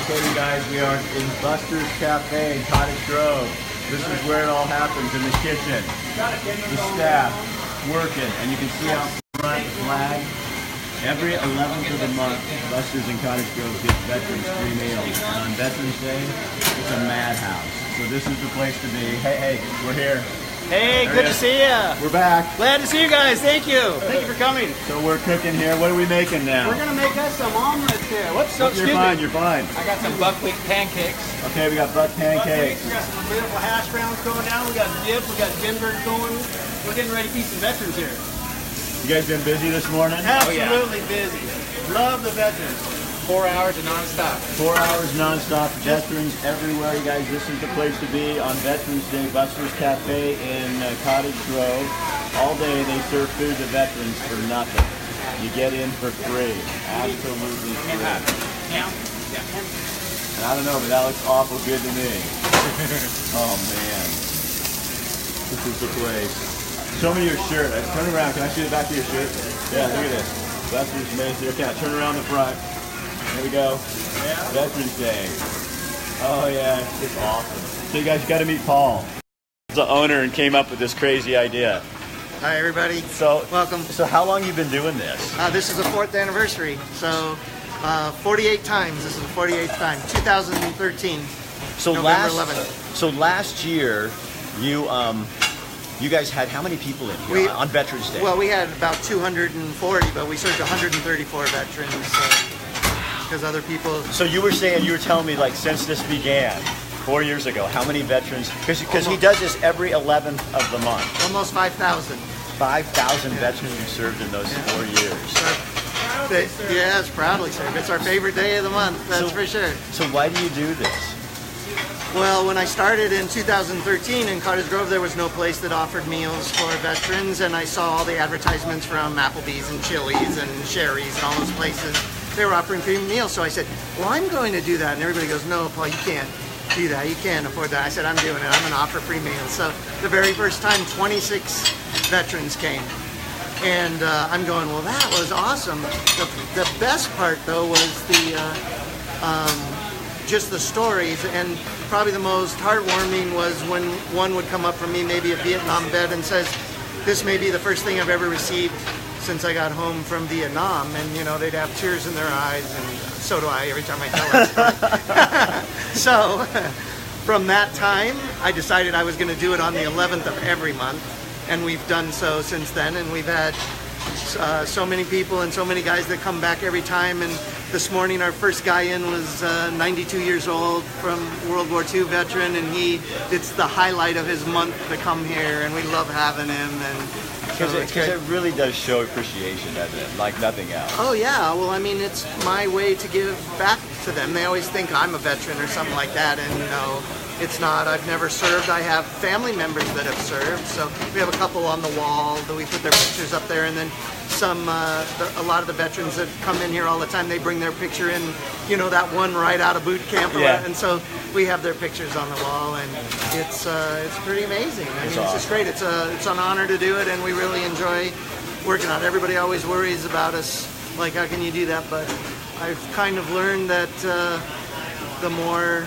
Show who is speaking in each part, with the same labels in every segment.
Speaker 1: Okay, you guys, we are in Buster's Cafe in Cottage Grove. This is where it all happens, in the kitchen. The staff working, and you can see out front the flag. Every 11th of the month, Buster's in Cottage Grove gives veterans free meals. And on Veterans Day, it's a madhouse. So this is the place to be. Hey, we're here.
Speaker 2: Hey, good to see you.
Speaker 1: We're back.
Speaker 2: Glad to see you guys. Thank you. Thank you for coming.
Speaker 1: So we're cooking here. What are we making now?
Speaker 2: We're going to make us some omelets here. Whoops,
Speaker 1: You're fine, you're fine.
Speaker 2: I got some buckwheat pancakes.
Speaker 1: Okay, we got buck pancakes.
Speaker 2: We got some beautiful hash browns going down. We got dip. We got Denver going. We're getting ready to feed some veterans here.
Speaker 1: You guys been busy this morning?
Speaker 2: Absolutely busy. Love the veterans. 4 hours of nonstop.
Speaker 1: 4 hours nonstop. Veterans everywhere, you guys. This is the place to be on Veterans Day. Buster's Cafe in Cottage Grove. All day they serve food to veterans for nothing. You get in for free. Absolutely free.
Speaker 2: Yeah.
Speaker 1: And I don't know, but that looks awful good to me. Oh man. This is the place. Show me your shirt. Turn around. Can I see the back of your shirt? Yeah, look at this. Buster's Mathis. Okay, turn around the front. There we go. Yeah. Veterans Day. Oh yeah, it's awesome. So you guys got to meet Paul. He's the owner and came up with this crazy idea.
Speaker 3: Hi everybody.
Speaker 1: So
Speaker 3: welcome.
Speaker 1: So how long you been doing this?
Speaker 3: This is the 4th anniversary. So 48 times. This is the 48th time. 2013.
Speaker 1: So
Speaker 3: November 11th.
Speaker 1: So last year, you guys had how many people in here on Veterans Day?
Speaker 3: Well, we had about 240, but we served 134 veterans. Because other people.
Speaker 1: So you were telling me like since this began 4 years ago, how many veterans? Because he does this every 11th of the month.
Speaker 3: Almost 5,000.
Speaker 1: 5,000 veterans who served in those 4 years.
Speaker 3: Yes, proudly served. It's our favorite day of the month. That's for sure.
Speaker 1: So why do you do this?
Speaker 3: Well, when I started in 2013 in Cottage Grove, there was no place that offered meals for veterans, and I saw all the advertisements from Applebee's and Chili's and Sherry's and all those places. They were offering free meals, so I said, well, I'm going to do that. And everybody goes, no, Paul, you can't do that. You can't afford that. I said, I'm doing it. I'm going to offer free meals. So the very first time, 26 veterans came. And I'm going, well, that was awesome. The best part, though, was just the stories. And probably the most heartwarming was when one would come up from me, maybe a Vietnam vet, and says, this may be the first thing I've ever received since I got home from Vietnam. And, you know, they'd have tears in their eyes, and so do I every time I tell that story. So from that time, I decided I was going to do it on the 11th of every month. And we've done so since then, and we've had so many people and so many guys that come back every time. And this morning our first guy in was 92 years old from World War II veteran, and it's the highlight of his month to come here, and we love having him. And
Speaker 1: because it really does show appreciation, doesn't it? Like nothing else.
Speaker 3: Oh yeah, well I mean it's my way to give back to them. They always think I'm a veteran or something like that, and no, it's not. I've never served. I have family members that have served, so we have a couple on the wall that we put their pictures up there, and then a lot of the veterans that come in here all the time, they bring their picture in, you know, that one right out of boot camp, and so we have their pictures on the wall, and it's pretty amazing. I mean, it's just great. It's an honor to do it, and we really enjoy working on it. Everybody always worries about us, like how can you do that? But I've kind of learned that the more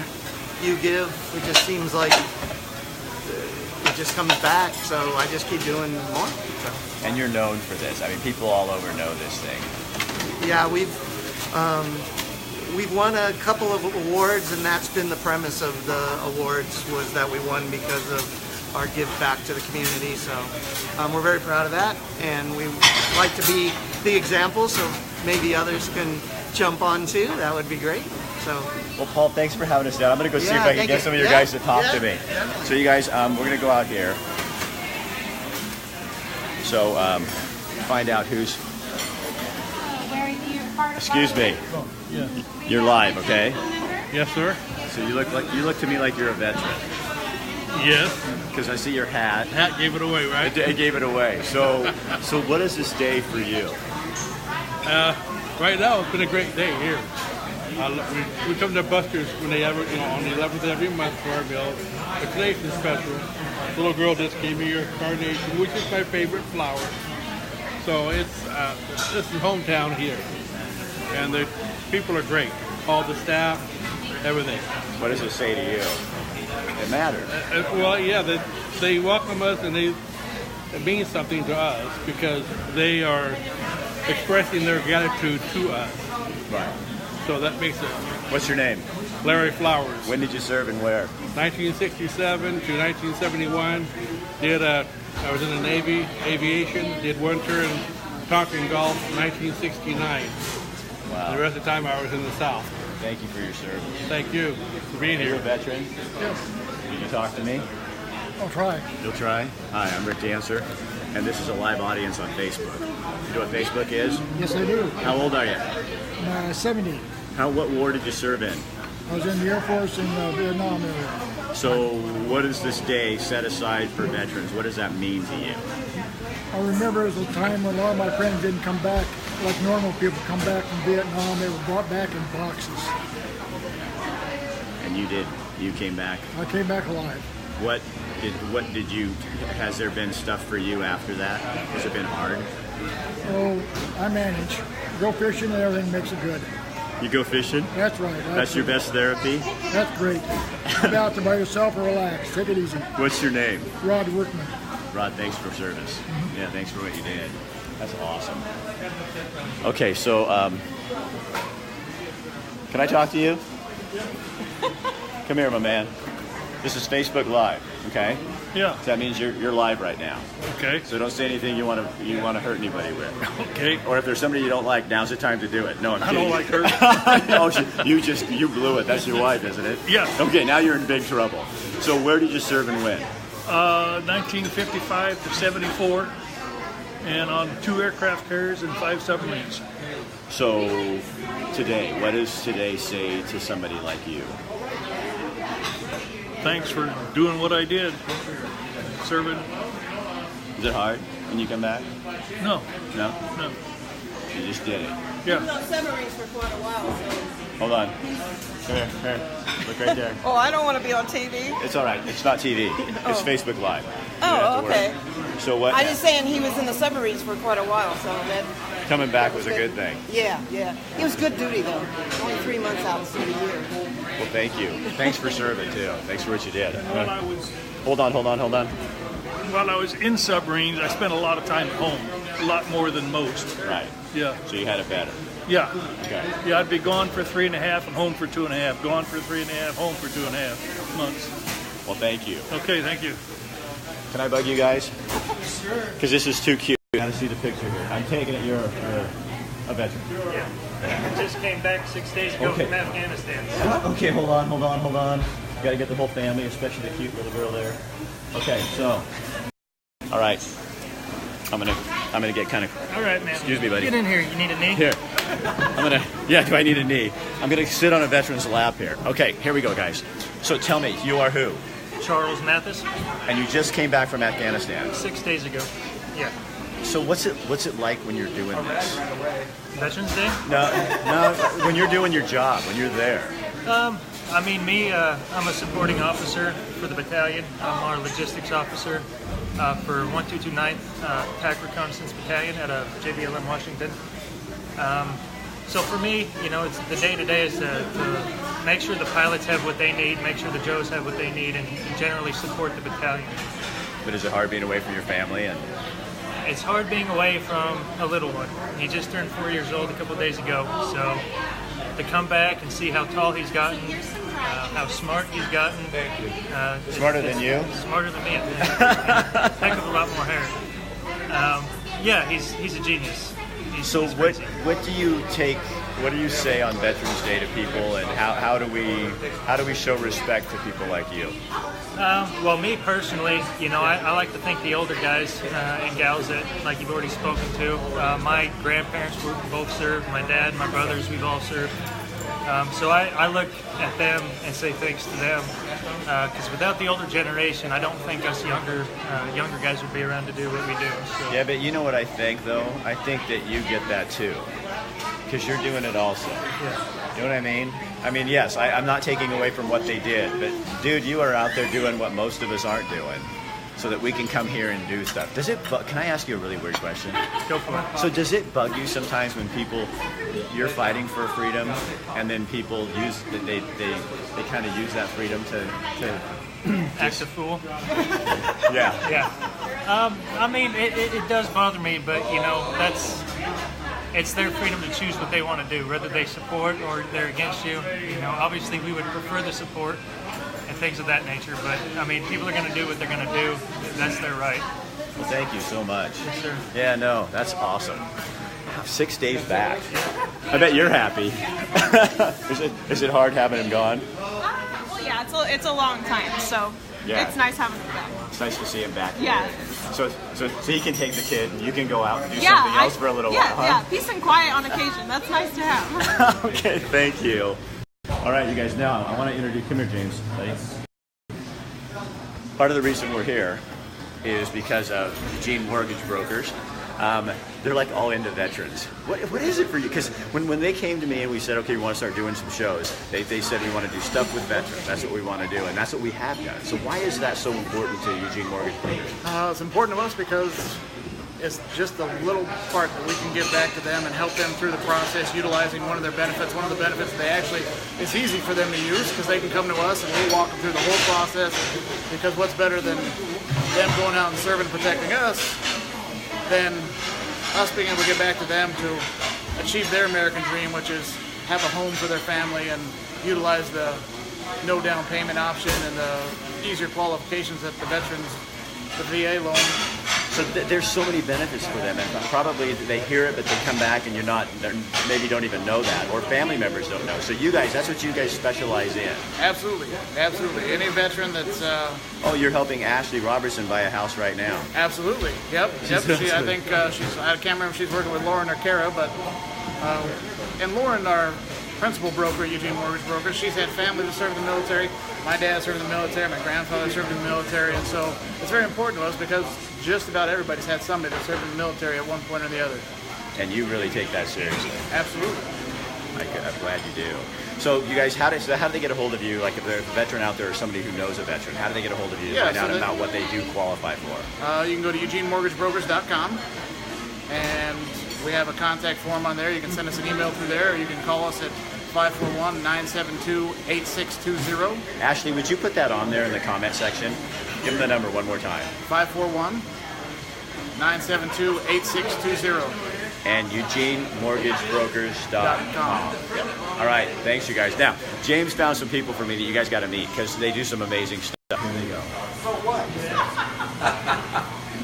Speaker 3: you give, it just seems like it just comes back. So I just keep doing more. So.
Speaker 1: And you're known for this. I mean, people all over know this thing.
Speaker 3: Yeah, we've won a couple of awards, and that's been the premise of the awards, was that we won because of our give back to the community. So we're very proud of that, and we like to be the example, so maybe others can jump on too. That would be great. So.
Speaker 1: Well, Paul, thanks for having us down. I'm going to go see if I can get some of your guys to talk to me. So you guys, we're going to go out here. So find out who's. Excuse me. You're live, okay?
Speaker 4: Yes, sir.
Speaker 1: So you look to me like you're a veteran.
Speaker 4: Yes.
Speaker 1: Because I see your hat.
Speaker 4: Hat gave it away, right?
Speaker 1: It gave it away. So what is this day for you?
Speaker 4: Right now, it's been a great day here. We come to Buster's when they ever, on the 11th of every month for our meal. But today's is special. The little girl just gave me your carnation, which is my favorite flower. So this is hometown here, and the people are great. All the staff, everything.
Speaker 1: What does it say to you? It matters.
Speaker 4: Well, yeah, they welcome us, and it means something to us because they are expressing their gratitude to us.
Speaker 1: Right.
Speaker 4: So that makes it.
Speaker 1: What's your name?
Speaker 4: Larry Flowers.
Speaker 1: When did you serve and where?
Speaker 4: 1967 to 1971. I was in the Navy, aviation. Did winter and Tonkin Gulf, 1969.
Speaker 1: Wow.
Speaker 4: The rest of the time I was in the South.
Speaker 1: Thank you for your service.
Speaker 4: Thank you for being
Speaker 1: Are you a
Speaker 4: here.
Speaker 1: veteran?
Speaker 5: Yes,
Speaker 1: Can you talk to me?
Speaker 5: I'll try.
Speaker 1: You'll try? Hi, I'm Rick Dancer, and this is a live audience on Facebook. You know what Facebook is?
Speaker 5: Yes, I do.
Speaker 1: How old are you?
Speaker 5: I'm 70.
Speaker 1: What war did you serve in?
Speaker 5: I was in the Air Force in the Vietnam area.
Speaker 1: So what is this day set aside for veterans? What does that mean to you?
Speaker 5: I remember it was a time when a lot of my friends didn't come back like normal people come back from Vietnam. They were brought back in boxes.
Speaker 1: And you did. You came back.
Speaker 5: I came back alive.
Speaker 1: Has there been stuff for you after that? Has it been hard?
Speaker 5: Oh, I manage. Go fishing and everything makes it good.
Speaker 1: You go fishing?
Speaker 5: That's right.
Speaker 1: That's your best therapy?
Speaker 5: That's great. Get out there by yourself and relax. Take it easy.
Speaker 1: What's your name?
Speaker 5: Rod Workman.
Speaker 1: Rod, thanks for service. Yeah, thanks for what you did. That's awesome. Okay, so can I talk to you? Come here, my man. This is Facebook Live, okay?
Speaker 4: Yeah.
Speaker 1: So that means you're live right now.
Speaker 4: Okay.
Speaker 1: So don't say anything you want to hurt anybody with.
Speaker 4: Okay.
Speaker 1: Or if there's somebody you don't like, now's the time to do it. No, I'm kidding.
Speaker 4: I don't like her.
Speaker 1: Oh, you blew it. That's your wife, isn't it?
Speaker 4: Yes.
Speaker 1: Okay, now you're in big trouble. So where did you serve and when?
Speaker 6: 1955 to 74, and on 2 aircraft carriers and 5 submarines.
Speaker 1: So today, what does today say to somebody like you?
Speaker 6: Thanks for doing what I did. Serving.
Speaker 1: Is it hard when you come back?
Speaker 6: No,
Speaker 1: No?
Speaker 6: no.
Speaker 1: You just did it.
Speaker 6: Yeah.
Speaker 7: on submarines for quite a while, so.
Speaker 1: Hold on. Here. Look right there.
Speaker 7: Oh, I don't want to be on TV.
Speaker 1: It's all right. It's not TV. It's
Speaker 7: Oh.
Speaker 1: Facebook Live. You don't
Speaker 7: Oh,
Speaker 1: have to worry.
Speaker 7: okay.
Speaker 1: So what?
Speaker 7: I just saying he was in the submarines for quite a while, so that.
Speaker 1: Coming back was a good thing.
Speaker 7: Yeah. He was good duty though. Only 3 months out of the year.
Speaker 1: Well, thank you. Thanks for serving too. Thanks for what you did.
Speaker 6: While I was
Speaker 1: Hold on.
Speaker 6: while I was in submarines, I spent a lot of time at home, a lot more than most.
Speaker 1: Right.
Speaker 6: Yeah.
Speaker 1: So you had it better.
Speaker 6: Yeah.
Speaker 1: Okay.
Speaker 6: Yeah, I'd be gone for 3.5 and home for 2.5. Gone for 3.5, home for 2.5 months.
Speaker 1: Well, thank you.
Speaker 6: Okay, thank you.
Speaker 1: Can I bug you guys? Sure. Because this is too cute. You gotta see the picture here. I'm taking it you're a veteran.
Speaker 8: Yeah. I just came back 6 days ago
Speaker 1: Okay.
Speaker 8: from Afghanistan.
Speaker 1: Okay, hold on. Gotta get the whole family, especially the cute little girl there. Okay, so. All right. I'm gonna get kind of.
Speaker 8: All right, man.
Speaker 1: Excuse me, buddy.
Speaker 8: Get in here. You need a knee?
Speaker 1: Here. Do I need a knee? I'm gonna sit on a veteran's lap here. Okay, here we go, guys. So tell me, you are who?
Speaker 8: Charles Mathis,
Speaker 1: And you just came back from Afghanistan.
Speaker 8: 6 days ago. Yeah.
Speaker 1: So what's it like when you're doing this?
Speaker 8: Veterans Day?
Speaker 1: No, when you're doing your job, when you're there.
Speaker 8: I mean, I'm a supporting officer for the battalion. I'm our logistics officer for 122 Attack Reconnaissance Battalion at JBLM Washington. So for me, it's the day-to-day is to make sure the pilots have what they need, make sure the Joes have what they need, and generally support the battalion.
Speaker 1: But is it hard being away from your family? And
Speaker 8: It's hard being away from a little one. He just turned 4 years old a couple days ago, so to come back and see how tall he's gotten, how smart he's gotten.
Speaker 1: Smarter than you?
Speaker 8: Smarter than me. Heck of a lot more hair. Yeah, he's a genius. He's
Speaker 1: what
Speaker 8: crazy.
Speaker 1: what do you say on Veterans Day to people, and how do we show respect to people like you?
Speaker 8: Well, me personally, I like to thank the older guys and gals that, like you've already spoken to. My grandparents both served. My dad, my brothers, we've all served. So I look at them and say thanks to them, because without the older generation, I don't think us younger guys would be around to do what we do. So.
Speaker 1: Yeah, but you know what I think, though? I think that you get that, too. Because you're doing it also.
Speaker 8: Yeah.
Speaker 1: You know what I mean? I mean, yes, I'm not taking away from what they did, but, dude, you are out there doing what most of us aren't doing. so that we can come here and do stuff. Does it? Can I ask you a really weird question?
Speaker 8: Go for it.
Speaker 1: So does it bug you sometimes when you're fighting for freedom, and then people they kind of use that freedom to
Speaker 8: Act a fool.
Speaker 1: yeah.
Speaker 8: Yeah. I mean, it does bother me, but it's their freedom to choose what they want to do, whether they support or they're against you. Obviously we would prefer the support and things of that nature, but I mean, people are going to do what they're going to do. That's their right.
Speaker 1: Well, thank you so much.
Speaker 8: Yes, sir.
Speaker 1: Yeah, no, that's awesome. 6 days back. I bet you're happy. Is it hard having him gone?
Speaker 9: Well, yeah, it's a long time, so
Speaker 1: Yeah.
Speaker 9: it's nice having him back.
Speaker 1: It's nice to see him back.
Speaker 9: Yeah.
Speaker 1: So he can take the kid and you can go out and do something else for a little while, huh?
Speaker 9: Yeah, peace and quiet on occasion. That's nice to have.
Speaker 1: Okay, thank you. All right, you guys, now I want to introduce, come here, James. Buddy. Part of the reason we're here is because of Eugene Mortgage Brokers. They're like all into veterans. What is it for you? Because when they came to me and we said, okay, we want to start doing some shows, they said we want to do stuff with veterans. That's what we want to do, and that's what we have done. So why is that so important to Eugene Mortgage Brokers?
Speaker 10: It's important to us because it's just a little part that we can give back to them and help them through the process, utilizing one of their benefits. One of the benefits it's easy for them to use because they can come to us and we'll walk them through the whole process, because what's better than them going out and serving and protecting us than us being able to get back to them to achieve their American dream, which is have a home for their family and utilize the no down payment option and the easier qualifications that the VA loan.
Speaker 1: So there's so many benefits for them, and probably they hear it, but they come back and they maybe don't even know that, or family members don't know. So you guys, that's what you guys specialize in.
Speaker 10: Absolutely. Any veteran that's...
Speaker 1: Oh, you're helping Ashley Robertson buy a house right now.
Speaker 10: Absolutely. Yep. I think I can't remember if she's working with Lauren or Kara, but and Lauren, our principal broker, Eugene Mortgage Brokers, she's had family that served in the military. My dad served in the military. My grandfather served in the military, and so it's very important to us because just about everybody's had somebody that served in the military at one point or the other.
Speaker 1: And you really take that seriously.
Speaker 10: Absolutely.
Speaker 1: I'm glad you do. So you guys, how do they get a hold of you? Like if there's a veteran out there or somebody who knows a veteran, how do they get a hold of you to find out about what they do qualify for?
Speaker 10: You can go to eugenemortgagebrokers.com, and we have a contact form on there. You can send us an email through there, or you can call us at 541-972-8620.
Speaker 1: Ashley, would you put that on there in the comment section? Give them the number one more time.
Speaker 10: 541-972-8620.
Speaker 1: And EugeneMortgageBrokers.com. Yep. All right, thanks you guys. Now, James found some people for me that you guys got to meet because they do some amazing stuff. Here they go.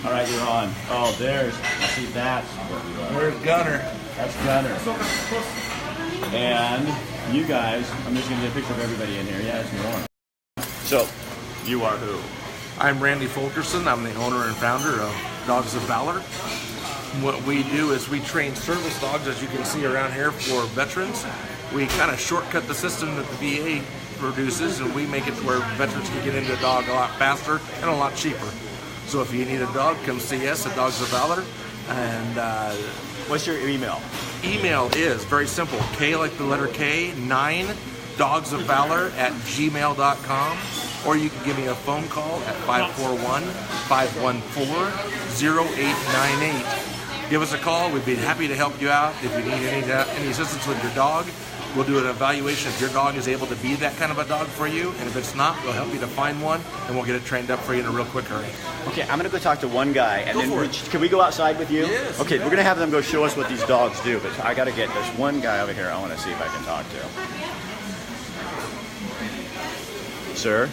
Speaker 1: All right, you're on. Oh, see, that's what we are.
Speaker 11: Where's Gunner?
Speaker 1: That's Gunner. And you guys, I'm just going to get a picture of everybody in here. Yeah, it's Lauren. So, you are who?
Speaker 11: I'm Randy Fulkerson. I'm the owner and founder of Dogs of Valor. What we do is we train service dogs, as you can see around here, for veterans. We kind of shortcut the system that the VA produces, and we make it to where veterans can get into a dog a lot faster and a lot cheaper. So if you need a dog, come see us at Dogs of Valor. And
Speaker 1: what's your email?
Speaker 11: Email is very simple. K like the letter K, 9 dogsofvalor@gmail.com. Or you can give me a phone call at 541-514-0898. Give us a call. We'd be happy to help you out. If you need any assistance with your dog, we'll do an evaluation if your dog is able to be that kind of a dog for you. And if it's not, we'll help you to find one, and we'll get it trained up for you in a real quick hurry.
Speaker 1: Okay, I'm going to go talk to one guy. And can we go outside with you?
Speaker 11: Yes.
Speaker 1: Okay, we're going to have them go show us what these dogs do. But I got to get this one guy over here I want to see if I can talk to. Sir,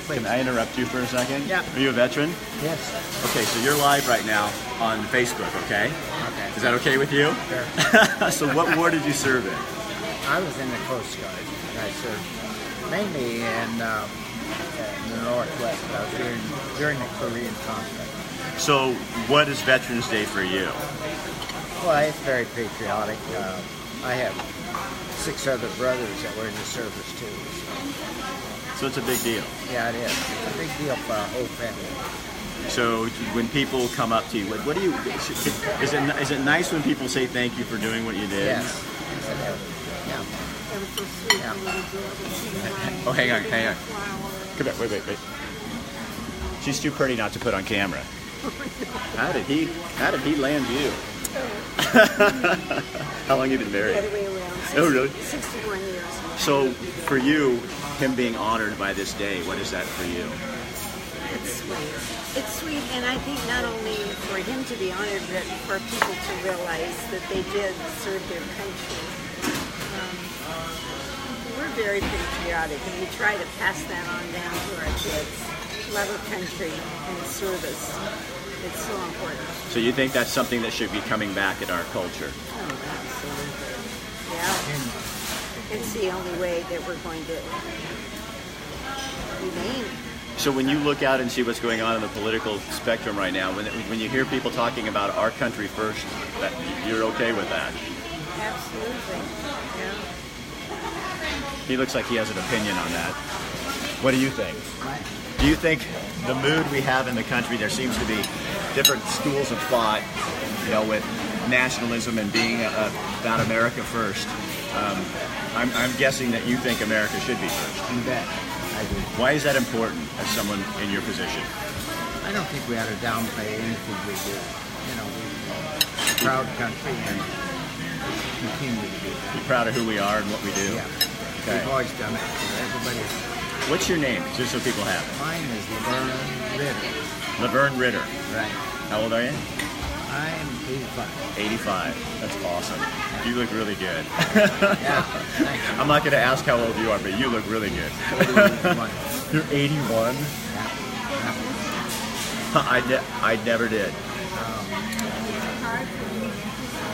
Speaker 1: can I interrupt you for a second?
Speaker 12: Yeah.
Speaker 1: Are you a veteran?
Speaker 12: Yes.
Speaker 1: Okay, so you're live right now on Facebook, okay?
Speaker 12: Okay.
Speaker 1: Is that okay with you?
Speaker 12: Sure.
Speaker 1: So what war did you serve in?
Speaker 12: I was in the Coast Guard. I served mainly in the Northwest. I was during the Korean conflict.
Speaker 1: So what is Veterans Day for you?
Speaker 12: Well, it's very patriotic. I have 6 other brothers that were in the service too.
Speaker 1: So it's a big deal.
Speaker 12: Yeah, it is. It's a big deal for our whole family.
Speaker 1: So when people come up to you, what do you? Is it nice when people say thank you for doing what you did?
Speaker 12: Yes. Yeah.
Speaker 1: Oh, hang on. Come back. Wait. She's too pretty not to put on camera. How did he land you? How long have you been married?
Speaker 13: The other way around.
Speaker 1: Oh, really?
Speaker 13: 61 years.
Speaker 1: So, for you, him being honored by this day, what is that for you?
Speaker 13: It's sweet. It's sweet, and I think not only for him to be honored, but for people to realize that they did serve their country. We're very patriotic, and we try to pass that on down to our kids. Love of country and service. It's so important.
Speaker 1: So you think that's something that should be coming back in our culture?
Speaker 13: Oh, absolutely. Yeah. It's the only way that we're going to remain.
Speaker 1: So when you look out and see what's going on in the political spectrum right now, when you hear people talking about our country first, you're okay with that?
Speaker 13: Absolutely. Yeah.
Speaker 1: He looks like he has an opinion on that. What do you think? Do you think the mood we have in the country, there seems to be different schools of thought, with nationalism and being about America first. I'm guessing that you think America should be first.
Speaker 12: You bet. I do.
Speaker 1: Why is that important as someone in your position?
Speaker 12: I don't think we ought to downplay anything we do. We're a proud country and continue to do that.
Speaker 1: You're proud of who we are and what we do?
Speaker 12: Yeah.
Speaker 1: Okay.
Speaker 12: We've always done it for everybody.
Speaker 1: What's your name, just so people have it?
Speaker 12: Mine is Laverne Ritter.
Speaker 1: Laverne Ritter.
Speaker 12: Right.
Speaker 1: How old are you?
Speaker 12: I'm 85.
Speaker 1: 85. That's awesome. You look really good.
Speaker 12: Yeah, thanks.
Speaker 1: I'm not going to ask how old you are, but you look really good.
Speaker 12: 81.
Speaker 1: You're 81?
Speaker 12: Yeah.
Speaker 1: I never did.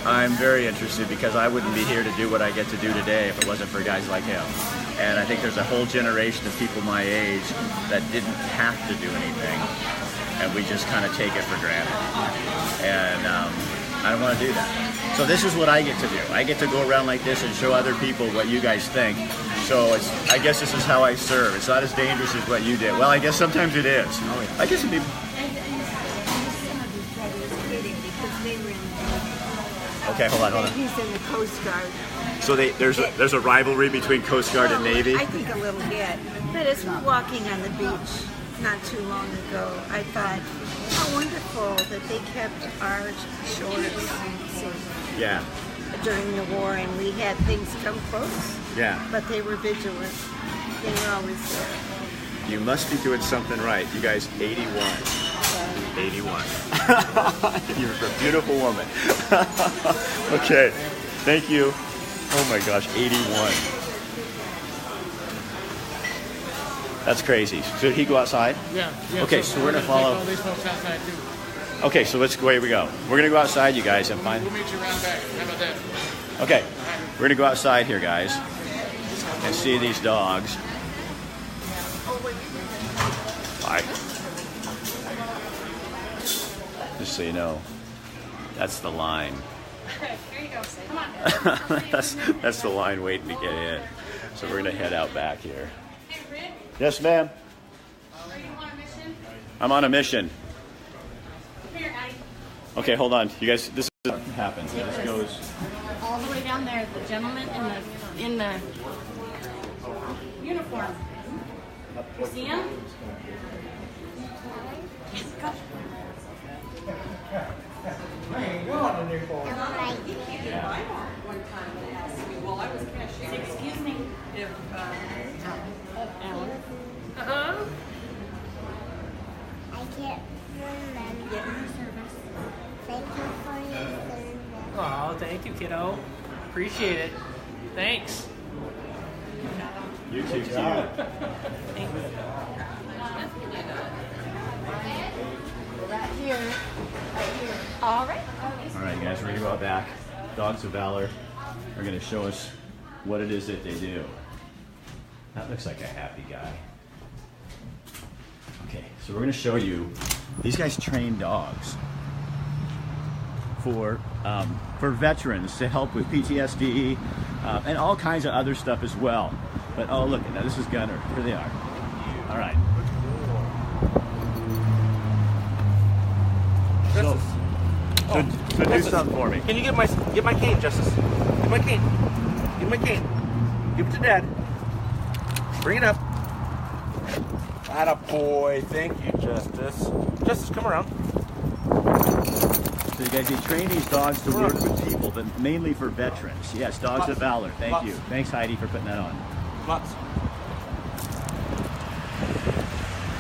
Speaker 1: I'm very interested because I wouldn't be here to do what I get to do today if it wasn't for guys like him. And I think there's a whole generation of people my age that didn't have to do anything, and we just kind of take it for granted. And I don't want to do that. So this is what I get to do. I get to go around like this and show other people what you guys think. So I guess this is how I serve. It's not as dangerous as what you did. Well, I guess sometimes it is. I guess it'd be... Okay, hold on.
Speaker 13: He's in the Coast Guard.
Speaker 1: So there's a rivalry between Coast Guard and Navy?
Speaker 13: I think a little bit. But as we're walking on the beach not too long ago, I thought, how wonderful that they kept our shores safe.
Speaker 1: Yeah.
Speaker 13: During the war, and we had things come close.
Speaker 1: Yeah.
Speaker 13: But they were vigilant. They were always there.
Speaker 1: You must be doing something right. You guys, 81. 81. You're a beautiful woman. Okay. Thank you. Oh my gosh, 81. That's crazy. So did he go outside?
Speaker 10: Yeah.
Speaker 1: Okay, so we're going to follow.
Speaker 10: They smoke outside too.
Speaker 1: Okay, so away we go. We're going to go outside, you guys, and find...
Speaker 10: We'll meet you around back. How about that?
Speaker 1: Okay, we're going to go outside here, guys, and see these dogs. Bye. Just so you know, that's the line.
Speaker 9: Okay, here you go. Come on.
Speaker 1: that's the line waiting to get in. So we're going to head out back here.
Speaker 9: Hey, Rick,
Speaker 1: Yes, ma'am.
Speaker 9: are you on a mission?
Speaker 1: I'm on a mission.
Speaker 9: Come here, Addie.
Speaker 1: Okay, hold on. You guys, this is what happens. It just goes...
Speaker 9: All the way down there, the gentleman in the uniform. You see him? Yes, go. Excuse me. Uh-huh.
Speaker 14: I can't remember. Thank you for your service.
Speaker 2: Oh, thank you, kiddo. Appreciate it. Thanks.
Speaker 1: You too, too.
Speaker 13: Right here. All right.
Speaker 1: All right, guys, we're going to go out back. Dogs of Valor are going to show us what it is that they do. That looks like a happy guy. Okay, so we're going to show you, these guys train dogs for veterans to help with PTSD and all kinds of other stuff as well. But oh, look, now this is Gunner. Here they are. All right. So do something for me.
Speaker 11: Can you get my cane, Justice? Get my cane. Give my cane. Give it to Dad. Bring it up. Attaboy. Thank you, Justice. Justice, come around.
Speaker 1: So you guys, you train these dogs to work with people, but mainly for veterans. Yes, Dogs of Valor. Thank you. Thanks, Heidi, for putting that on.
Speaker 11: Plots.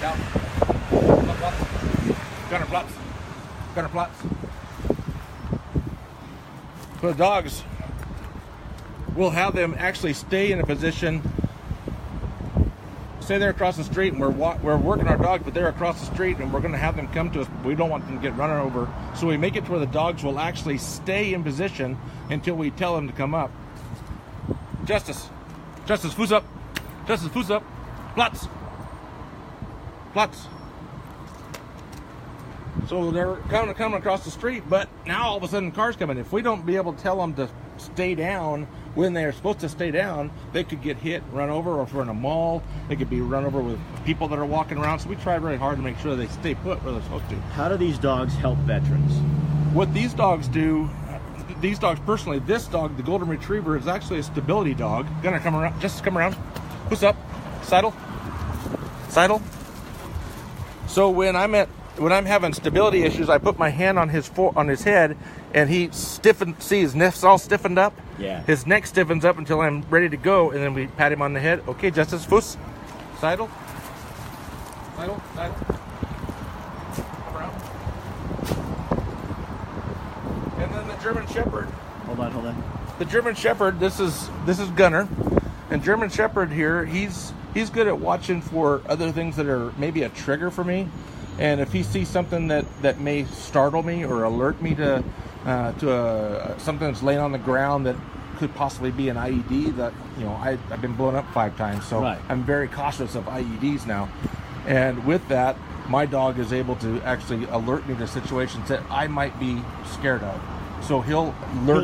Speaker 11: Down. Plots. Gunner plots. Gunner plots. For the dogs, we'll have them actually stay in a position. Say they're across the street and we're working our dogs, but they're across the street and we're going to have them come to us. We don't want them to get run over, so we make it to where the dogs will actually stay in position until we tell them to come up. Justice, Justice, foos up. Justice, foos up. Plots. Plots. So they're coming across the street, but now all of a sudden cars coming. If we don't be able to tell them to stay down when they're supposed to stay down, they could get hit, run over, or if we're in a mall, they could be run over with people that are walking around. So we try very hard to make sure they stay put where they're supposed to.
Speaker 1: How do these dogs help veterans?
Speaker 11: What these dogs do, these dogs personally, this dog, the Golden Retriever, is actually a stability dog. Gonna come around, just come around. Who's up? Sidle. Sidle. So when I'm having stability issues, I put my hand on his head, and he stiffened. See, his neck's all stiffened up.
Speaker 1: Yeah.
Speaker 11: His neck stiffens up until I'm ready to go, and then we pat him on the head. Okay, Justice, foos. Sidle. Sidle. Sidle. Come around. And then the German Shepherd.
Speaker 1: Hold on.
Speaker 11: The German Shepherd. This is Gunner, and German Shepherd here. He's good at watching for other things that are maybe a trigger for me. And if he sees something that may startle me or alert me to something that's laying on the ground that could possibly be an IED, that I've been blown up 5 times, so right. I'm very cautious of IEDs now. And with that, my dog is able to actually alert me to situations that I might be scared of. So he'll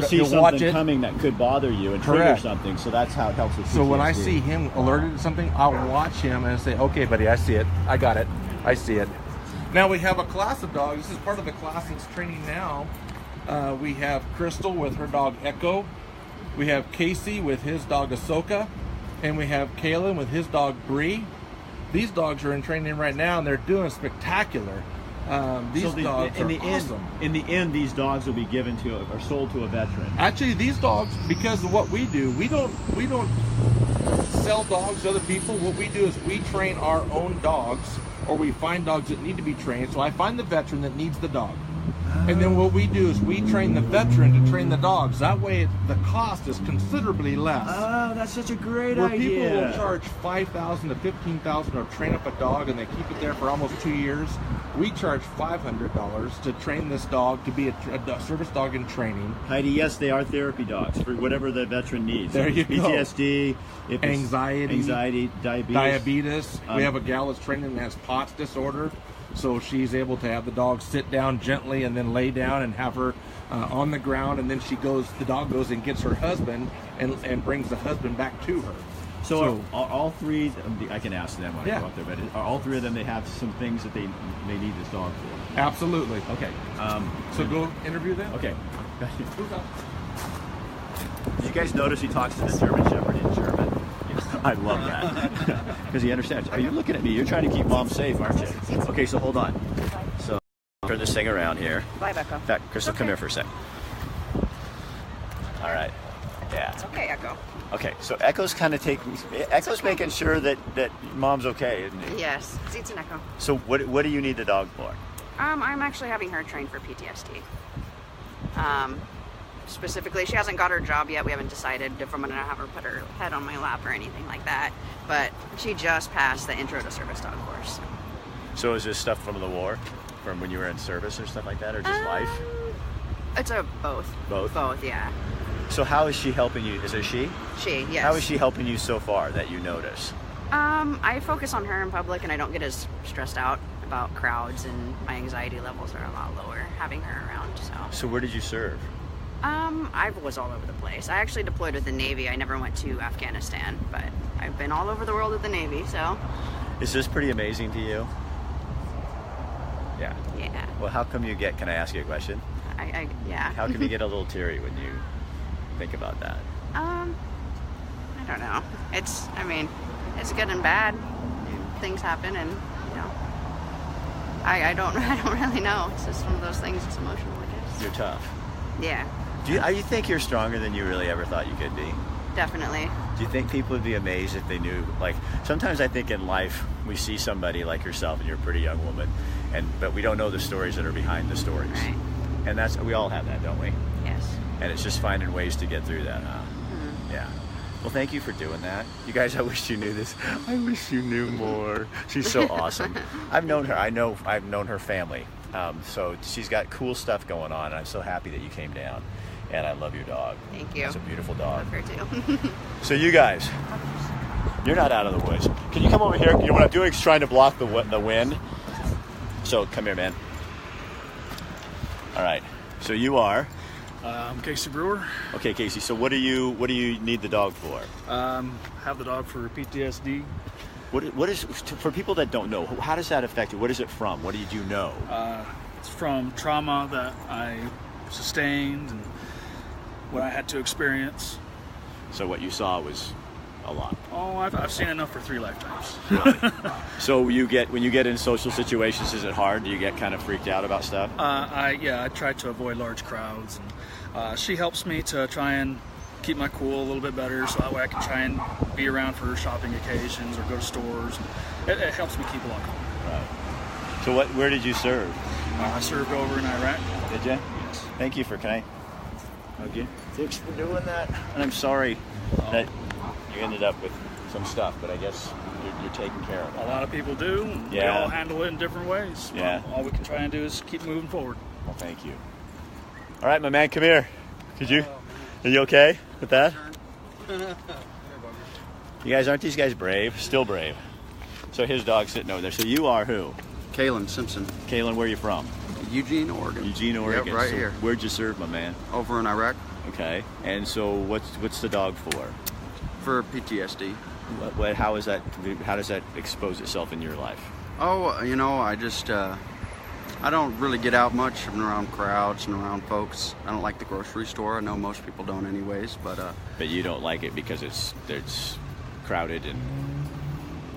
Speaker 1: see something
Speaker 11: watch it
Speaker 1: coming that could bother you and trigger something. So that's how it helps with PTSD.
Speaker 11: So when I see him alerted to something, I'll watch him and say, "Okay, buddy, I see it. I got it. I see it." Now we have a class of dogs. This is part of the class that's training now. We have Krystal with her dog Echo. We have Casey with his dog Ahsoka. And we have Kalen with his dog Bree. These dogs are in training right now, and they're doing spectacular. These dogs are awesome.
Speaker 1: In the end, these dogs will be given to or sold to a veteran.
Speaker 11: Actually, these dogs, because of what we do, we don't sell dogs to other people. What we do is we train our own dogs, or we find dogs that need to be trained. So I find the veteran that needs the dog. And then what we do is we train the veteran to train the dogs. That way the cost is considerably less.
Speaker 1: Oh, that's such a great
Speaker 11: Where
Speaker 1: idea.
Speaker 11: people will charge $5,000 to $15,000 to train up a dog, and they keep it there for almost 2 years. We charge $500 to train this dog to be a service dog in training.
Speaker 1: Heidi, yes, they are therapy dogs for whatever the veteran needs.
Speaker 11: There you go.
Speaker 1: PTSD, if
Speaker 11: anxiety,
Speaker 1: diabetes.
Speaker 11: We have a gal that's training that has POTS disorder. So she's able to have the dog sit down gently and then lay down and have her on the ground, and then the dog goes and gets her husband and brings the husband back to her.
Speaker 1: So all three, I can ask them when I
Speaker 11: Yeah.
Speaker 1: go up there, but are all three of them, they have some things that they need this dog for?
Speaker 11: Absolutely.
Speaker 1: Okay.
Speaker 11: So go interview them.
Speaker 1: Okay. Did you guys notice he talks to the German Shepherd in German? I love that. Because he understands. Are you looking at me? You're trying to keep Mom safe, aren't you? Okay, so hold on. So turn this thing around here.
Speaker 7: Bye, Becca.
Speaker 1: In fact, Krystal, come here for a sec. All right. Yeah.
Speaker 7: It's okay, Echo.
Speaker 1: Okay, so Echo's making sure that Mom's okay, isn't he?
Speaker 7: Yes, it's an Echo.
Speaker 1: So what do you need the dog for?
Speaker 7: I'm actually having her trained for PTSD. Specifically, she hasn't got her job yet. We haven't decided if I'm going to have her put her head on my lap or anything like that. But she just passed the Intro to Service Dog course.
Speaker 1: So is this stuff from the war? From when you were in service or stuff like that? Or just life?
Speaker 7: It's a both.
Speaker 1: Both?
Speaker 7: Both, yeah.
Speaker 1: So how is she helping you? Is it she?
Speaker 7: She, yes.
Speaker 1: How is she helping you so far that you notice?
Speaker 7: I focus on her in public, and I don't get as stressed out about crowds, and my anxiety levels are a lot lower having her around.
Speaker 1: So where did you serve?
Speaker 7: I was all over the place. I actually deployed with the Navy. I never went to Afghanistan, but I've been all over the world with the Navy, so.
Speaker 1: Is this pretty amazing to you? Yeah.
Speaker 7: Yeah.
Speaker 1: Well, how come can I ask you a question?
Speaker 7: Yeah.
Speaker 1: How come you get a little teary when you think about that?
Speaker 7: I don't know. It's good and bad. things happen, and you know, I don't really know. It's just one of those things. It's emotional, I guess.
Speaker 1: You're tough.
Speaker 7: Yeah.
Speaker 1: You think you're stronger than you really ever thought you could be?
Speaker 7: Definitely.
Speaker 1: Do you think people would be amazed if they knew? Like, sometimes I think in life we see somebody like yourself, and you're a pretty young woman, but we don't know the stories that are behind the stories.
Speaker 7: Right.
Speaker 1: And we all have that, don't we?
Speaker 7: Yes.
Speaker 1: And it's just finding ways to get through that, huh? Mm-hmm. Yeah. Well, thank you for doing that. You guys, I wish you knew this. I wish you knew more. She's so awesome. I've known her. I've known her family. So she's got cool stuff going on, and I'm so happy that you came down. And I love your dog.
Speaker 7: Thank you.
Speaker 1: It's a beautiful dog.
Speaker 7: Love her too.
Speaker 1: So you guys, you're not out of the woods. Can you come over here? You know what I'm doing is trying to block the wind. So come here, man. All right. So you are.
Speaker 15: I'm Casey Brewer.
Speaker 1: Okay, Casey. So what do you need the dog for?
Speaker 15: Have the dog for PTSD.
Speaker 1: What is for people that don't know? How does that affect you? What is it from? What did you know?
Speaker 15: It's from trauma that I sustained and what I had to experience.
Speaker 1: So what you saw was a lot.
Speaker 15: Oh, I've seen enough for 3 lifetimes.
Speaker 1: Really? So when you get in social situations, is it hard? Do you get kind of freaked out about stuff?
Speaker 15: I try to avoid large crowds, and she helps me to try and keep my cool a little bit better, so that way I can try and be around for shopping occasions or go to stores. It helps me keep along.
Speaker 1: Right. So where did you serve?
Speaker 15: I served over in Iraq.
Speaker 1: Did you?
Speaker 15: Yes.
Speaker 1: Thank you for, can I hug you? Thanks for doing that. And I'm sorry that you ended up with some stuff, but I guess you're taking care of it.
Speaker 15: A lot of people do. And
Speaker 1: yeah.
Speaker 15: We all handle it in different ways.
Speaker 1: Yeah.
Speaker 15: All we can try and do is keep moving forward.
Speaker 1: Well, thank you. All right, my man, come here. Are you okay with that? You guys, aren't these guys brave? Still brave. So his dog's sitting over there. So you are who?
Speaker 16: Kalen Simpson.
Speaker 1: Kalen, where are you from?
Speaker 16: Eugene, Oregon.
Speaker 1: Eugene, Oregon.
Speaker 16: Yep, right here.
Speaker 1: Where'd you serve, my man?
Speaker 16: Over in Iraq.
Speaker 1: Okay. And so what's the dog for?
Speaker 16: For PTSD.
Speaker 1: How does that expose itself in your life?
Speaker 16: Oh, I just I don't really get out much. I'm around crowds and around folks. I don't like the grocery store. I know most people don't anyways, but
Speaker 1: you don't like it because it's crowded and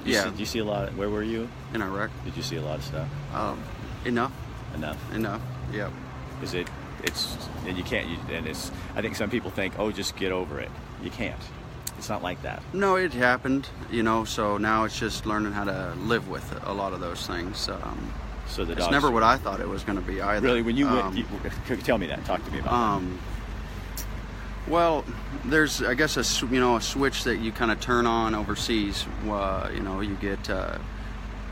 Speaker 16: yeah.
Speaker 1: Do you see a lot? Where were you?
Speaker 16: In Iraq.
Speaker 1: Did you see a lot of stuff?
Speaker 16: Enough. Yep.
Speaker 1: Is it? And you can't. I think some people think, oh, just get over it. You can't. It's not like that.
Speaker 16: No, it happened. So now it's just learning how to live with a lot of those things.
Speaker 1: So the
Speaker 16: it's never what I thought it was going to be either.
Speaker 1: Really, when you went, tell me that. Talk to me about that.
Speaker 16: Well, there's, I guess, a switch that you kind of turn on overseas. You get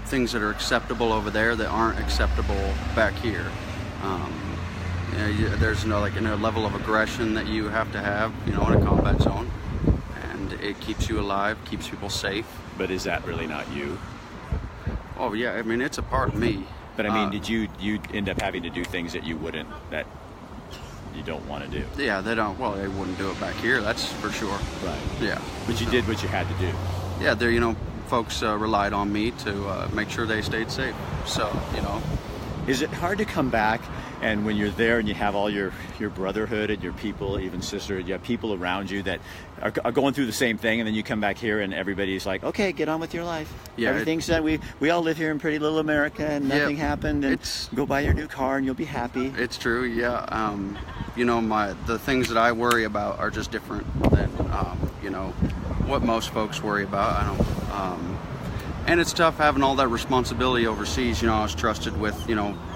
Speaker 16: things that are acceptable over there that aren't acceptable back here. There's a level of aggression that you have to have, in a combat zone, and it keeps you alive, keeps people safe.
Speaker 1: But is that really not you?
Speaker 16: Oh yeah, it's a part of me.
Speaker 1: But did you end up having to do things that you don't want to do?
Speaker 16: Yeah, they wouldn't do it back here, that's for sure.
Speaker 1: Right.
Speaker 16: Yeah.
Speaker 1: But you did what you had to do.
Speaker 16: Yeah, folks relied on me to make sure they stayed safe. So,
Speaker 1: Is it hard to come back and when you're there and you have all your brotherhood and your people, even sister, you have people around you that are going through the same thing, and then you come back here and everybody's like, okay, get on with your life. Yeah, everything's done. We all live here in pretty little America and nothing happened, and go buy your new car and you'll be happy.
Speaker 16: It's true, yeah. The things that I worry about are just different than what most folks worry about. And it's tough having all that responsibility overseas. I was trusted with,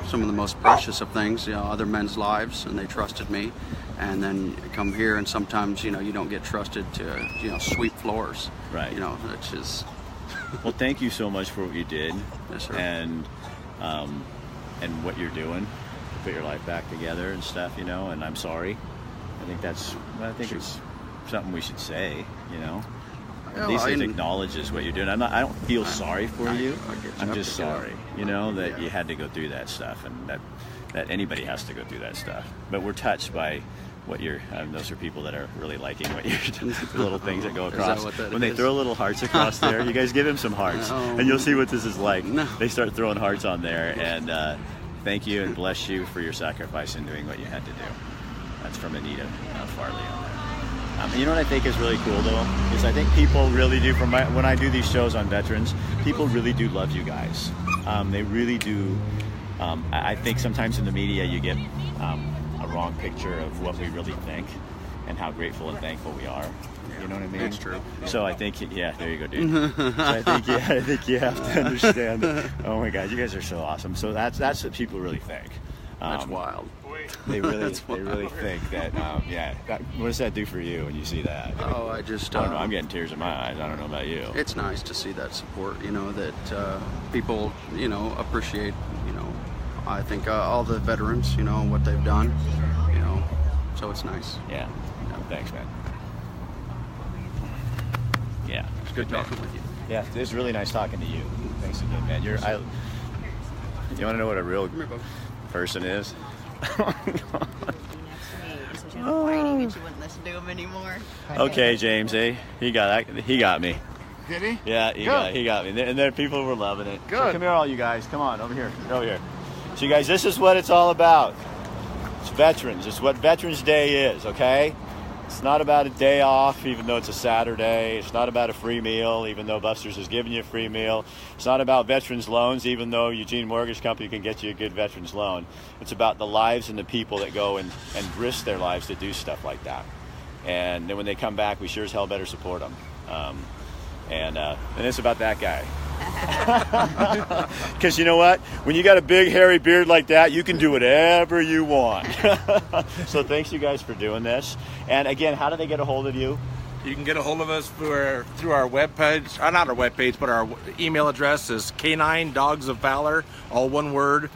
Speaker 16: some of the most precious of things, other men's lives, and they trusted me. And then you come here and sometimes, you don't get trusted to, sweep floors.
Speaker 1: Right.
Speaker 16: Which is...
Speaker 1: Well, thank you so much for what you did.
Speaker 16: Yes, sir.
Speaker 1: And what you're doing, put your life back together and stuff, and I'm sorry. I think it's something we should say, At least it acknowledges what you're doing. I don't feel sorry for you. I'm just sorry, that you had to go through that stuff, and that anybody has to go through that stuff. But we're touched by what those are people that are really liking what you're doing, the little things that go across. When they throw little hearts across there, you guys give him some hearts, and you'll see what this is like. They start throwing hearts on there, and thank you and bless you for your sacrifice in doing what you had to do. That's from Anita Farley on there. You know what I think is really cool though? Is I think people really do, when I do these shows on veterans, people really do love you guys. They really do. I think sometimes in the media you get a wrong picture of what we really think and how grateful and thankful we are. You know what I mean?
Speaker 16: It's true.
Speaker 1: So I think, yeah, there you go, dude. So I think you have to understand that, oh my God, you guys are so awesome. So that's what people really think.
Speaker 16: That's wild.
Speaker 1: They really think that, what does that do for you when you see that?
Speaker 16: Oh,
Speaker 1: I don't know, I'm getting tears in my eyes. I don't know about you.
Speaker 16: It's nice to see that support, that people, appreciate, I think all the veterans, what they've done, so it's nice.
Speaker 1: Yeah. Thanks, man. Yeah.
Speaker 16: It's good talking with you.
Speaker 1: Yeah, it's really nice talking to you. Thanks again, man. You want to know what a real person is? Okay, James, he got me.
Speaker 10: Did he?
Speaker 1: Yeah, he got me. And there people were loving it.
Speaker 10: Good.
Speaker 1: So come here, all you guys. Come on, over here. So you guys, this is what it's all about. It's veterans. It's what Veterans Day is, okay? It's not about a day off, even though it's a Saturday. It's not about a free meal, even though Buster's is giving you a free meal. It's not about veterans loans, even though Eugene Mortgage Company can get you a good veterans loan. It's about the lives and the people that go and risk their lives to do stuff like that. And then when they come back, we sure as hell better support them. And it's about that guy. Because you know what? When you got a big hairy beard like that, you can do whatever you want. So thanks you guys for doing this. And again, how do they get a hold of you?
Speaker 11: You can get a hold of us through our webpage, not our webpage, but our email address is K9 Dogs of Valor, all one word,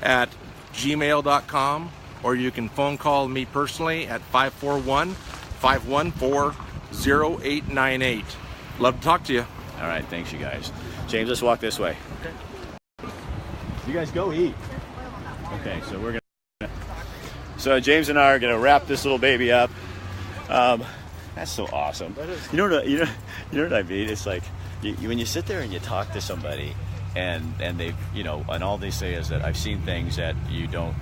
Speaker 11: at gmail.com. Or you can phone call me personally at 541-514-0898. Love to talk to you.
Speaker 1: All right, thanks you guys. James, let's walk this way. Okay. You guys go eat. Okay, so we're gonna. So James and I are gonna wrap this little baby up. That's so awesome. You know what I mean? It's like when you sit there and you talk to somebody, and they, and all they say is that I've seen things that you're not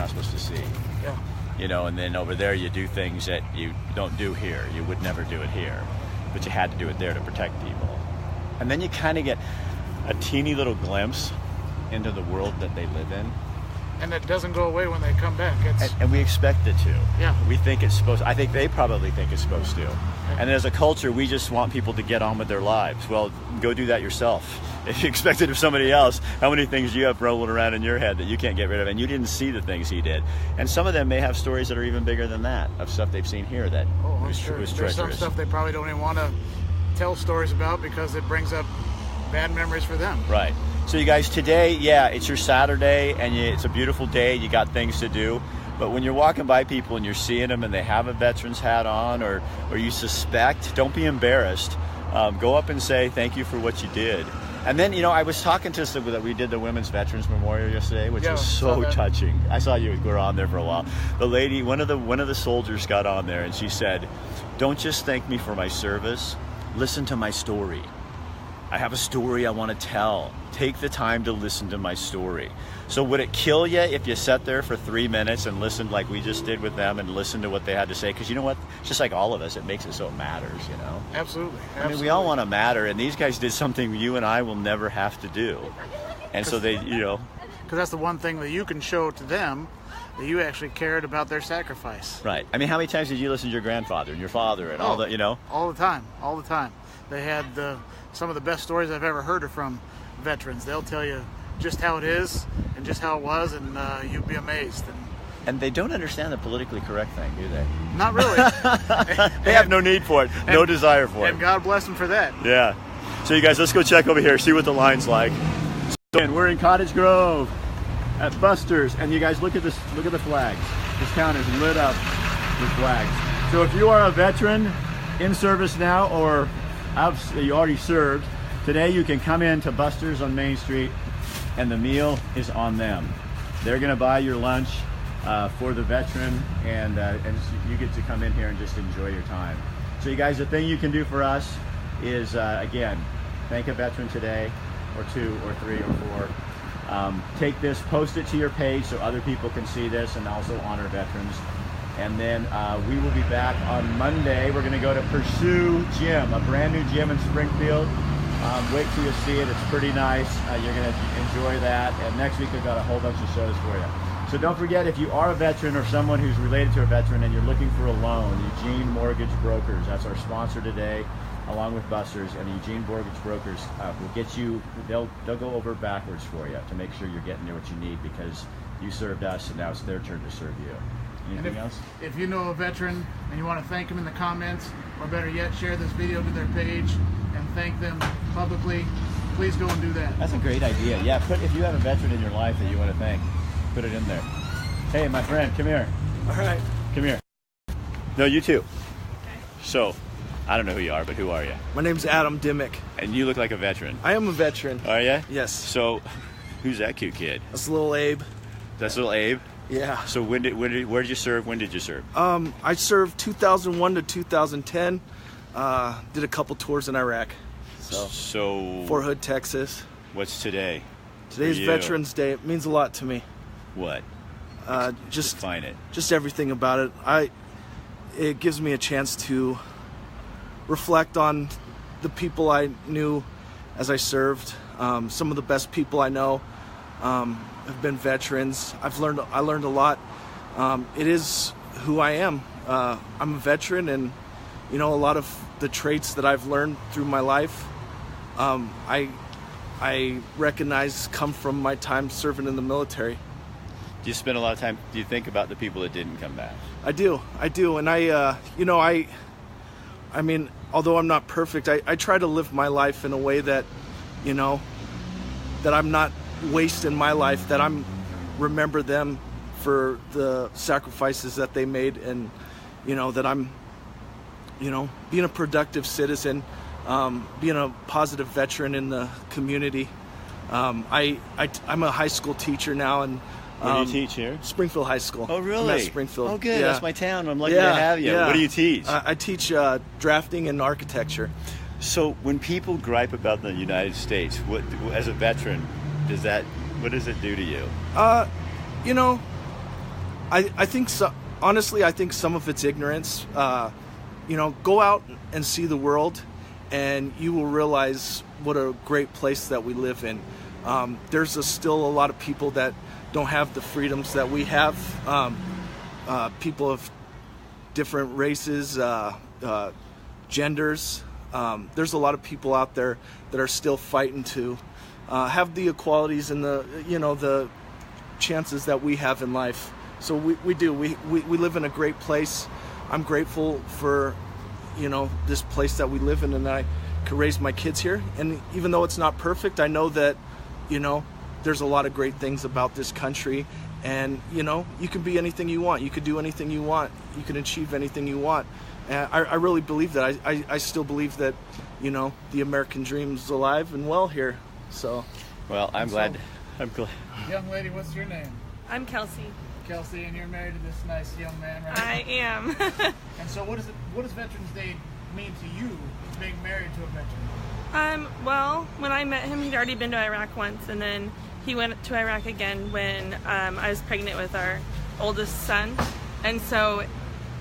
Speaker 1: supposed to see. Yeah. And then over there you do things that you don't do here. You would never do it here, but you had to do it there to protect people. And then you kind of get a teeny little glimpse into the world that they live in.
Speaker 10: And it doesn't go away when they come back.
Speaker 1: And we expect it to.
Speaker 10: Yeah.
Speaker 1: We think it's supposed to. I think they probably think it's supposed to. Yeah. And as a culture, we just want people to get on with their lives. Well, go do that yourself. If you expect it of somebody else, how many things do you have rolling around in your head that you can't get rid of? And you didn't see the things he did. And some of them may have stories that are even bigger than that, of stuff they've seen here that was treacherous.
Speaker 10: There's some stuff they probably don't even want to tell stories about because it brings up bad memories for them.
Speaker 1: Right. So you guys, today, it's your Saturday and it's a beautiful day. You got things to do. But when you're walking by people and you're seeing them and they have a veteran's hat on or you suspect, don't be embarrassed. Go up and say thank you for what you did. And then, I was talking to somebody that we did the Women's Veterans Memorial yesterday, which was so touching. I saw you were on there for a while. The lady, one of the soldiers got on there and she said, don't just thank me for my service. Listen to my story. I have a story I want to tell. Take the time to listen to my story. So would it kill you if you sat there for 3 minutes and listened like we just did with them and listened to what they had to say? Because you know what? Just like all of us, it makes it so it matters,
Speaker 10: Absolutely.
Speaker 1: I mean, we all want to matter, and these guys did something you and I will never have to do. And so they,
Speaker 10: Because that's the one thing that you can show to them, that you actually cared about their sacrifice.
Speaker 1: Right. I mean, how many times did you listen to your grandfather and your father and all the,
Speaker 10: All the time. They had some of the best stories I've ever heard are from veterans. They'll tell you just how it is and just how it was, and you'd be amazed.
Speaker 1: And they don't understand the politically correct thing, do they?
Speaker 10: Not really.
Speaker 1: They have no need for it, no desire for it.
Speaker 10: And God bless them for that.
Speaker 1: Yeah. So you guys, let's go check over here, see what the line's like. So we're in Cottage Grove at Buster's, and you guys look at this. Look at the flags. This town is lit up with flags. So if you are a veteran in service now, or you already served, today you can come in to Buster's on Main Street, and the meal is on them. They're going to buy your lunch for the veteran, and you get to come in here and just enjoy your time. So you guys, the thing you can do for us is, again, thank a veteran today, or 2 or 3 or 4. Take this, post it to your page so other people can see this and also honor veterans. And then we will be back on Monday. We're going to go to Pursue Gym, a brand new gym in Springfield. Wait till you see it. It's pretty nice. You're going to enjoy that. And next week, we've got a whole bunch of shows for you. So don't forget, if you are a veteran or someone who's related to a veteran and you're looking for a loan, Eugene Mortgage Brokers, that's our sponsor today, along with Buster's, and Eugene Mortgage Brokers will get you, they'll go over backwards for you to make sure you're getting what you need, because you served us and now it's their turn to serve you. Anything else?
Speaker 10: If you know a veteran and you want to thank them in the comments, or better yet, share this video to their page and thank them publicly, please go and do that.
Speaker 1: That's a great idea. Yeah, if you have a veteran in your life that you want to thank, put it in there. Hey, my friend, come here.
Speaker 17: All right.
Speaker 1: Come here. No, you too. So, I don't know who you are, but who are you?
Speaker 17: My name's Adam Dimmick.
Speaker 1: And you look like a veteran.
Speaker 17: I am a veteran.
Speaker 1: Are you?
Speaker 17: Yes.
Speaker 1: So, who's that cute kid?
Speaker 17: That's little Abe.
Speaker 1: That's little Abe?
Speaker 17: Yeah.
Speaker 1: So where did you serve? When did you serve?
Speaker 17: I served 2001 to 2010. Did a couple tours in Iraq.
Speaker 1: So
Speaker 17: Fort Hood, Texas.
Speaker 1: What's today?
Speaker 17: Today's Veterans Day. It means a lot to me.
Speaker 1: What?
Speaker 17: Just
Speaker 1: define it.
Speaker 17: Just everything about it. It gives me a chance to reflect on the people I knew as I served. Some of the best people I know have been veterans. I learned a lot. It is who I am. I'm a veteran, and a lot of the traits that I've learned through my life, I recognize come from my time serving in the military.
Speaker 1: Do you spend a lot of time? Do you think about the people that didn't come back?
Speaker 17: I do, and I mean, although I'm not perfect, I try to live my life in a way that, that I'm not wasting my life, that I'm remember them for the sacrifices that they made, and that I'm being a productive citizen, being a positive veteran in the community. I'm a high school teacher now, and
Speaker 1: where do you teach here?
Speaker 17: Springfield High School.
Speaker 1: Oh, really?
Speaker 17: I'm at Springfield.
Speaker 1: Oh, good.
Speaker 17: Yeah.
Speaker 1: That's my town. I'm lucky to have you.
Speaker 17: Yeah.
Speaker 1: What do you teach?
Speaker 17: I teach drafting and architecture.
Speaker 1: So when people gripe about the United States, what, as a veteran, what does it do to you?
Speaker 17: I think so. Honestly, I think some of it's ignorance. Go out and see the world, and you will realize what a great place that we live in. There's still a lot of people that don't have the freedoms that we have. People of different races, genders. There's a lot of people out there that are still fighting to have the equalities and the chances that we have in life. So we do. We live in a great place. I'm grateful for this place that we live in, and I could raise my kids here. And even though it's not perfect, I know that there's a lot of great things about this country, and you can be anything you want, you could do anything you want, you can achieve anything you want. And I really believe that. I still believe that the American dream is alive and well here. So
Speaker 1: well, I'm glad.
Speaker 10: Young lady, what's your name?
Speaker 9: I'm Kelsey.
Speaker 10: Kelsey, and you're married to this nice young man, right?
Speaker 9: I am.
Speaker 10: And so what does Veterans Day mean to you, being married to a veteran?
Speaker 9: Well, when I met him, he'd already been to Iraq once, and then he went to Iraq again when I was pregnant with our oldest son. And so,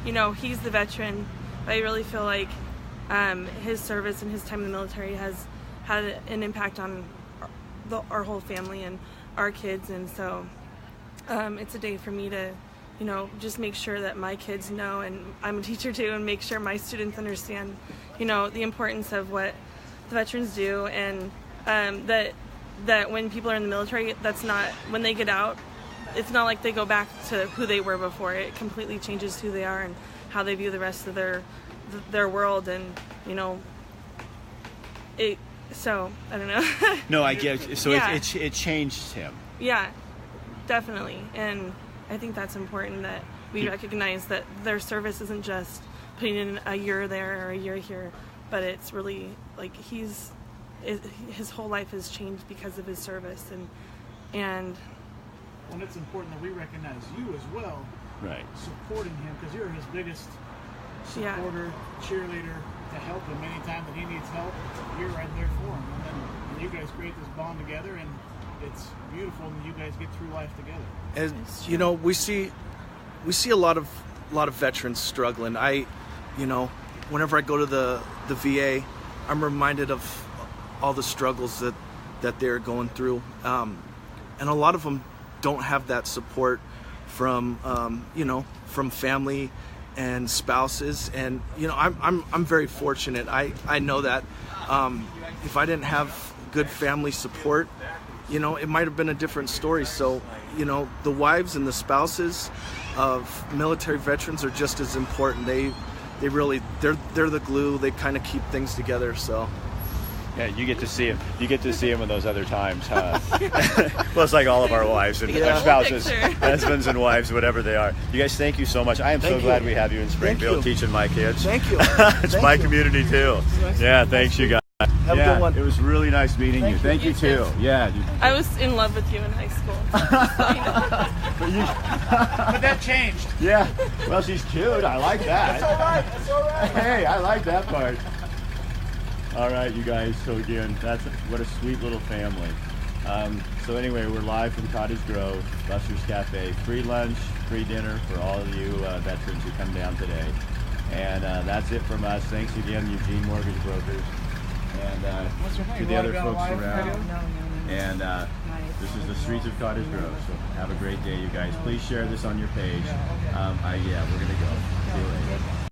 Speaker 9: he's the veteran, but I really feel like his service and his time in the military has had an impact on our whole family and our kids. And so it's a day for me to, just make sure that my kids know, and I'm a teacher too, and make sure my students understand, the importance of what the veterans do, and that when people are in the military, that's not, when they get out, it's not like they go back to who they were before. It completely changes who they are and how they view the rest of their world, and so I don't know.
Speaker 1: No, I get it. So
Speaker 9: yeah.
Speaker 1: it changed him.
Speaker 9: Yeah, definitely. And I think that's important, that we recognize that their service isn't just putting in a year there or a year here, but it's really like his whole life has changed because of his service, and
Speaker 10: well, it's important that we recognize you as well,
Speaker 1: right?
Speaker 10: Supporting him, because you're his biggest supporter, cheerleader, to help him anytime that he needs help. You're right there for him, and you guys create this bond together, and it's beautiful, and you guys get through life together.
Speaker 17: And we see a lot of lot of veterans struggling. Whenever I go to the VA, I'm reminded of all the struggles that they're going through, and a lot of them don't have that support from from family and spouses. And I'm very fortunate. I know that if I didn't have good family support, it might have been a different story. So the wives and the spouses of military veterans are just as important. They're the glue. They kind of keep things together. So
Speaker 1: yeah, you get to see him. You get to see him in those other times, huh? Well, it's like all of our wives and our spouses, husbands and wives, whatever they are. You guys, thank you so much. I am so glad we have you in Springfield teaching my kids.
Speaker 17: Thank you.
Speaker 1: It's my community too. Yeah, thanks you guys.
Speaker 17: Have a good one.
Speaker 1: It was really nice meeting you. Thank you too. Yeah.
Speaker 9: I was in love with you in high school.
Speaker 10: But that changed.
Speaker 1: Yeah. Well, she's cute. I like that.
Speaker 10: That's all right. That's all right.
Speaker 1: Hey, I like that part. All right, you guys. So again, what a sweet little family. So anyway, we're live from Cottage Grove, Buster's Cafe. Free lunch, free dinner for all of you veterans who come down today. And that's it from us. Thanks again, Eugene Mortgage Brokers. And to the other folks around. And this is the streets of Cottage Grove. So have a great day, you guys. Please share this on your page. Yeah, we're going to go. See you later.